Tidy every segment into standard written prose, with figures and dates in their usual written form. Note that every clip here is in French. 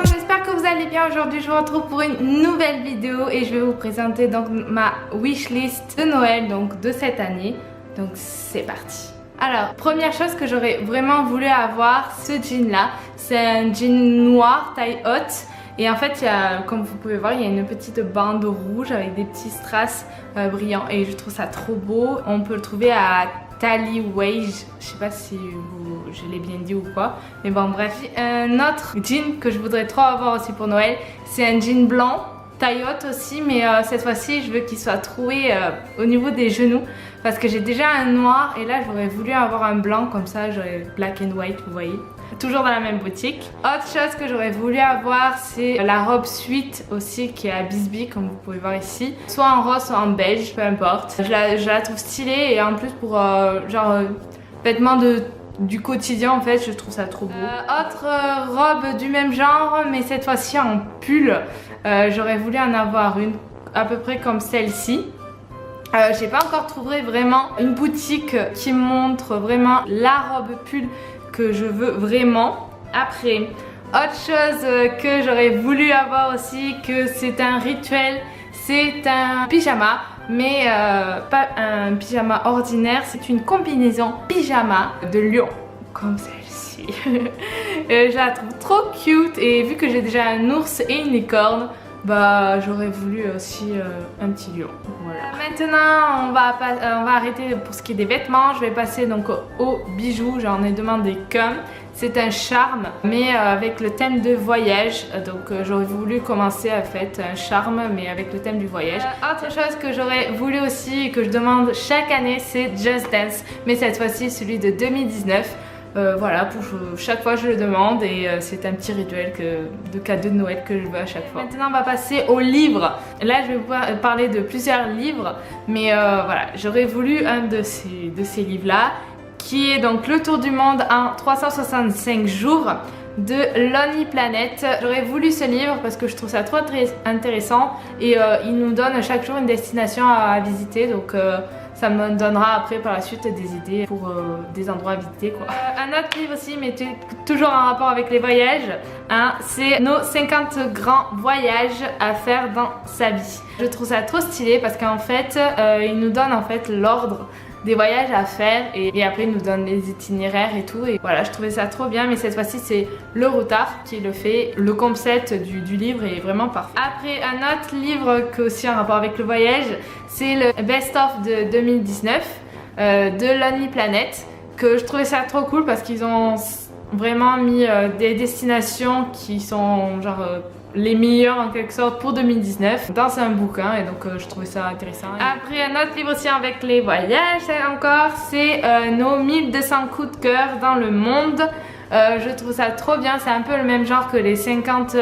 J'espère que vous allez bien. Aujourd'hui je vous retrouve pour une nouvelle vidéo et je vais vous présenter donc ma wishlist de Noël donc de cette année. Donc c'est parti. Alors première chose que j'aurais vraiment voulu avoir, ce jean là, c'est un jean noir taille haute. Et en fait, comme vous pouvez voir, il y a une petite bande rouge avec des petits strass brillants et je trouve ça trop beau. On peut le trouver à Tallywage, je sais pas si je l'ai bien dit ou quoi, mais bon bref. Un autre jean que je voudrais trop avoir aussi pour Noël, c'est un jean blanc, taille haute aussi, mais cette fois-ci je veux qu'il soit troué au niveau des genoux parce que j'ai déjà un noir et là j'aurais voulu avoir un blanc comme ça, j'aurais black and white, vous voyez. Toujours dans la même boutique. Autre chose que j'aurais voulu avoir, c'est la robe suite aussi qui est à Bisbee comme vous pouvez voir ici. Soit en rose, soit en beige, peu importe. Je la trouve stylée et en plus pour vêtements du quotidien en fait, je trouve ça trop beau. Autre robe du même genre mais cette fois-ci en pull. J'aurais voulu en avoir une à peu près comme celle-ci. J'ai pas encore trouvé vraiment une boutique qui montre vraiment la robe pull que je veux vraiment. Après, autre chose que j'aurais voulu avoir aussi, que c'est un rituel, c'est un pyjama, mais pas un pyjama ordinaire, c'est une combinaison pyjama de lion, comme celle-ci. Je la trouve trop cute et vu que j'ai déjà un ours et une licorne, bah j'aurais voulu aussi un petit lion. Voilà. Maintenant on va arrêter pour ce qui est des vêtements. Je vais passer donc aux bijoux. J'en ai demandé qu'un. C'est un charme mais avec le thème de voyage. Donc j'aurais voulu commencer à faire un charme mais avec le thème du voyage. Autre chose que j'aurais voulu aussi et que je demande chaque année, c'est Just Dance. Mais cette fois-ci celui de 2019. Voilà, pour chaque fois je le demande et c'est un petit rituel de cadeau de Noël que je veux à chaque fois. Maintenant on va passer aux livres. Là je vais vous parler de plusieurs livres, mais voilà, j'aurais voulu un de ces livres là qui est donc Le Tour du Monde en 365 jours de Lonely Planet. J'aurais voulu ce livre parce que je trouve ça trop intéressant et il nous donne chaque jour une destination à visiter, donc ça me donnera après par la suite des idées pour des endroits à visiter quoi. Un autre livre aussi mais toujours en rapport avec les voyages, hein, c'est nos 50 grands voyages à faire dans sa vie. Je trouve ça trop stylé parce qu'en fait il nous donne en fait l'ordre des voyages à faire et après il nous donne les itinéraires et tout et voilà, je trouvais ça trop bien, mais cette fois-ci c'est le routard qui le fait. Le concept du livre est vraiment parfait. Après un autre livre qui est aussi en rapport avec le voyage, c'est le Best of de 2019 de Lonely Planet, que je trouvais ça trop cool parce qu'ils ont vraiment mis des destinations qui sont genre les meilleurs en quelque sorte pour 2019 dans un bouquin et donc je trouvais ça intéressant. Après un autre livre aussi avec les voyages encore, c'est nos 1200 coups de cœur dans le monde. Je trouve ça trop bien, c'est un peu le même genre que les 50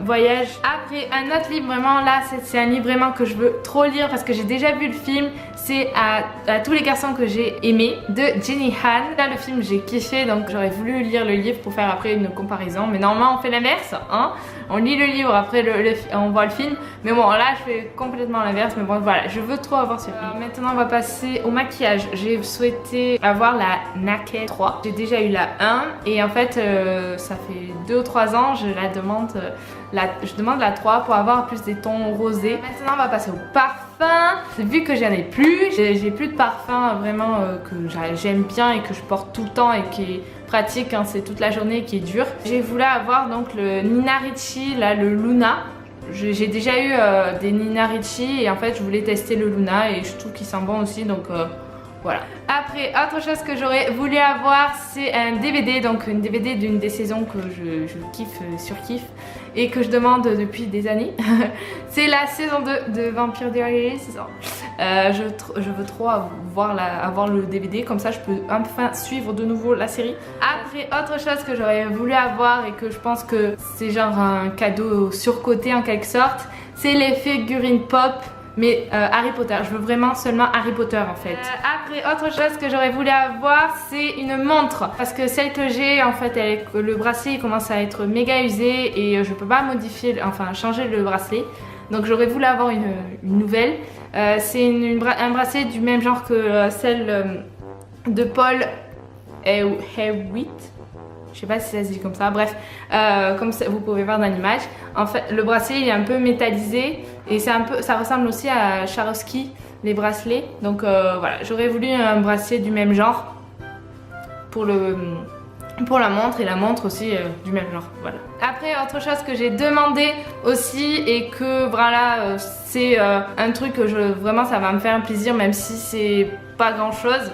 voyages. Après un autre livre vraiment là, c'est un livre vraiment que je veux trop lire parce que j'ai déjà vu le film. C'est à tous les garçons que j'ai aimé de Jenny Han. Là le film j'ai kiffé, donc j'aurais voulu lire le livre pour faire après une comparaison. Mais normalement on fait l'inverse, hein. On lit le livre, après on voit le film. Mais bon là je fais complètement l'inverse. Mais bon voilà, je veux trop avoir ce film. Maintenant on va passer au maquillage. J'ai souhaité avoir la Naked 3. J'ai déjà eu la 1 et en fait ça fait 2 ou 3 ans je demande la 3 pour avoir plus des tons rosés. Maintenant on va passer au parfum. Vu que j'en ai plus, j'ai plus de parfum vraiment que j'aime bien et que je porte tout le temps et qui est pratique, hein, c'est toute la journée et qui est dur. J'ai voulu avoir donc le Nina Ricci, là le Luna. J'ai déjà eu des Nina Ricci et en fait je voulais tester le Luna et je trouve qu'il sent bon aussi, donc voilà. Après, autre chose que j'aurais voulu avoir, c'est un DVD, donc une DVD d'une des saisons que je kiffe, surkiffe et que je demande depuis des années. C'est la saison 2 de Vampire Diaries, c'est ça. Je veux trop avoir le DVD, comme ça je peux enfin suivre de nouveau la série. Après, autre chose que j'aurais voulu avoir et que je pense que c'est genre un cadeau surcoté en quelque sorte, c'est les figurines pop. Mais Harry Potter, je veux vraiment seulement Harry Potter en fait. Après, autre chose que j'aurais voulu avoir, c'est une montre. Parce que celle que j'ai, en fait, le bracelet il commence à être méga usé et je peux pas modifier, enfin changer le bracelet. Donc j'aurais voulu avoir une nouvelle. C'est un bracelet du même genre que celle de Paul Hewitt. Je sais pas si ça se dit comme ça, bref, comme ça, vous pouvez voir dans l'image. En fait, le bracelet il est un peu métallisé et c'est un peu, ça ressemble aussi à Swarovski, les bracelets. Donc voilà, j'aurais voulu un bracelet du même genre pour la montre et la montre aussi du même genre, voilà. Après, autre chose que j'ai demandé aussi et que voilà, c'est un truc que vraiment ça va me faire un plaisir même si c'est pas grand chose,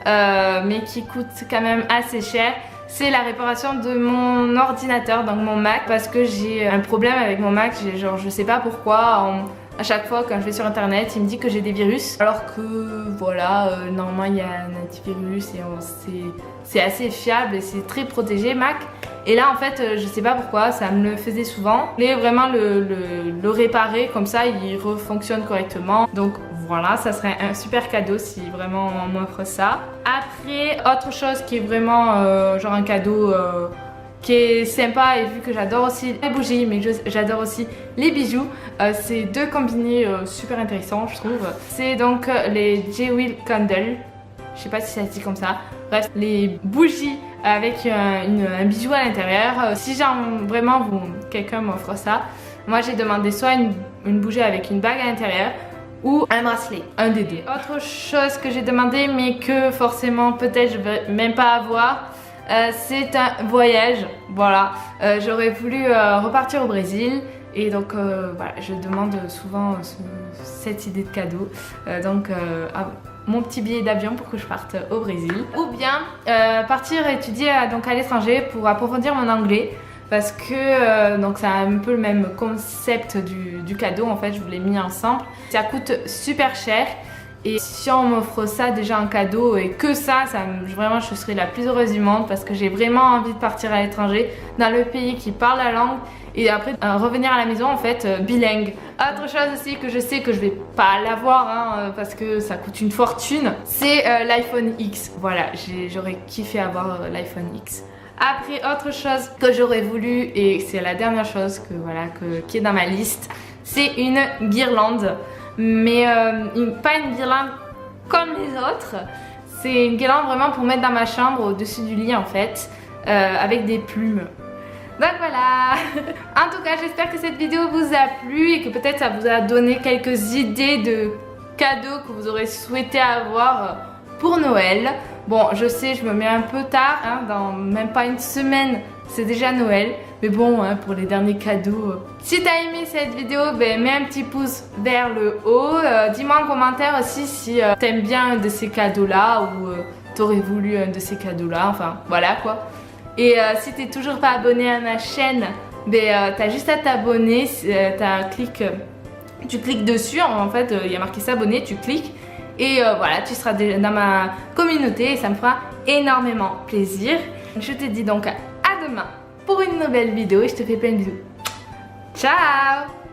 mais qui coûte quand même assez cher. C'est la réparation de mon ordinateur, donc mon Mac, parce que j'ai un problème avec mon Mac, genre je sais pas pourquoi, à chaque fois quand je vais sur internet il me dit que j'ai des virus, alors que voilà, normalement il y a un antivirus et c'est assez fiable et c'est très protégé Mac. Et là en fait je sais pas pourquoi, ça me le faisait souvent, mais vraiment le réparer comme ça il refonctionne correctement, donc voilà, ça serait un super cadeau si vraiment on m'offre ça. Après, autre chose qui est vraiment genre un cadeau qui est sympa, et vu que j'adore aussi les bougies mais j'adore aussi les bijoux, c'est deux combinés super intéressants je trouve. C'est donc les Jewel Candle, je sais pas si ça se dit comme ça, bref, les bougies avec un bijou à l'intérieur. Si vraiment quelqu'un m'offre ça, moi j'ai demandé soit une bougie avec une bague à l'intérieur ou un bracelet, un des deux. Autre chose que j'ai demandé mais que forcément peut-être je vais même pas avoir, c'est un voyage, voilà. J'aurais voulu repartir au Brésil et donc voilà, je demande souvent cette idée de cadeau, donc mon petit billet d'avion pour que je parte au Brésil, ou bien partir étudier donc à l'étranger pour approfondir mon anglais. Parce que donc c'est un peu le même concept du cadeau, en fait je vous l'ai mis ensemble. Ça coûte super cher et si on m'offre ça déjà en cadeau et que ça vraiment je serai la plus heureuse du monde, parce que j'ai vraiment envie de partir à l'étranger dans le pays qui parle la langue et après revenir à la maison en fait bilingue. Autre chose aussi que je sais que je vais pas l'avoir hein, parce que ça coûte une fortune, c'est l'iPhone X. Voilà, j'aurais kiffé avoir l'iPhone X. Après, autre chose que j'aurais voulu, et c'est la dernière chose qui est dans ma liste, c'est une guirlande. Mais pas une guirlande comme les autres. C'est une guirlande vraiment pour mettre dans ma chambre, au-dessus du lit en fait, avec des plumes. Donc voilà. En tout cas, j'espère que cette vidéo vous a plu et que peut-être ça vous a donné quelques idées de cadeaux que vous aurez souhaité avoir pour Noël. Bon, je sais, je me mets un peu tard, hein, dans même pas une semaine, c'est déjà Noël. Mais bon, hein, pour les derniers cadeaux. Si t'as aimé cette vidéo, ben, mets un petit pouce vers le haut. Dis-moi en commentaire aussi si t'aimes bien un de ces cadeaux-là ou t'aurais voulu un de ces cadeaux-là. Enfin, voilà quoi. Et si t'es toujours pas abonné à ma chaîne, ben, t'as juste à t'abonner. Tu cliques dessus, en fait, il y a marqué s'abonner, tu cliques. Et voilà, tu seras dans ma communauté et ça me fera énormément plaisir. Je te dis donc à demain pour une nouvelle vidéo et je te fais plein de bisous. Ciao!